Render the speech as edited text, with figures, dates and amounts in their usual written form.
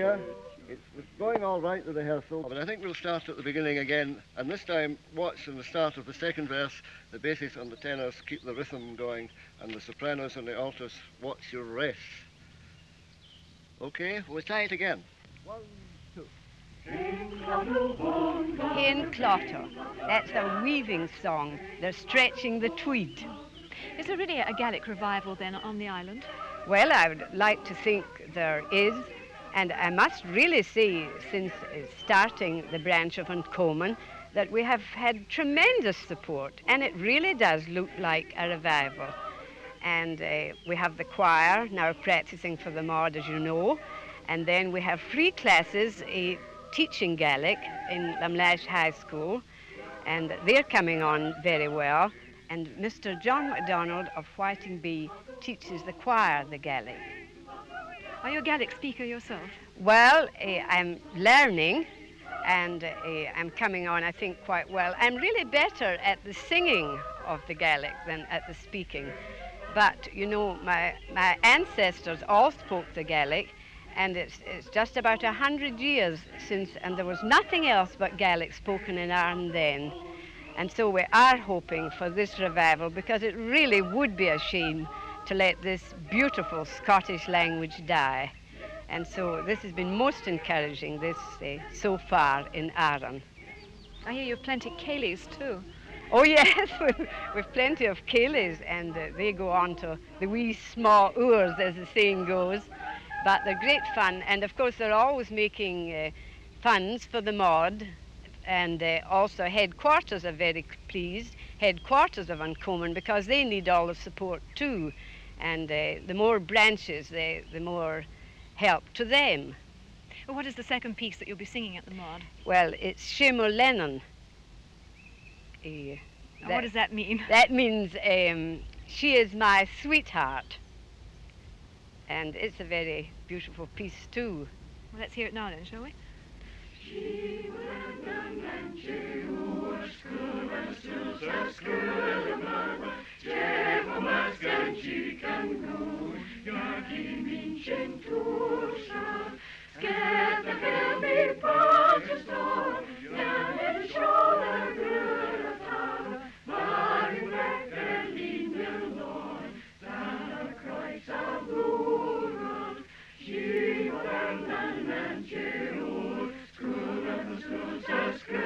here. It's going all right, the rehearsal, but I think we'll start at the beginning again, and this time watch in the start of the second verse, the basses and the tenors keep the rhythm going, and the sopranos and the altos watch your rests. Okay, we'll try it again. 1, 2. Hen Clotter. That's a weaving song. They're stretching the tweed. Is there really a Gaelic revival then on the island? Well, I would like to think there is, and I must really say, since starting the branch of Uncommon, that we have had tremendous support, and it really does look like a revival. And we have the choir now practicing for the Maud, as you know, and then we have free classes teaching Gaelic in Lamlash High School, and they're coming on very well. And Mr. John MacDonald of Whitingby teaches the choir the Gaelic. Are you a Gaelic speaker yourself? Well, I'm learning, and I'm coming on, I think, quite well. I'm really better at the singing of the Gaelic than at the speaking. But, you know, my ancestors all spoke the Gaelic, and it's just about 100 years since, and there was nothing else but Gaelic spoken in Arran then. And so we are hoping for this revival, because it really would be a shame to let this beautiful Scottish language die. And so this has been most encouraging, this so far in Arran. I hear you have plenty of Cèilidhs too. Oh yes, we've plenty of Cèilidhs, and they go on to the wee small oors, as the saying goes. But they're great fun, and of course they're always making funds for the Maud. And also headquarters are very pleased, headquarters of Uncommon, because they need all the support too. And the more branches, the more help to them. Well, what is the second piece that you'll be singing at the Maud? Well, it's Shimo Lennon. What does that mean? That means she is my sweetheart. And it's a very beautiful piece too. Well, let's hear it now then, shall we? Skru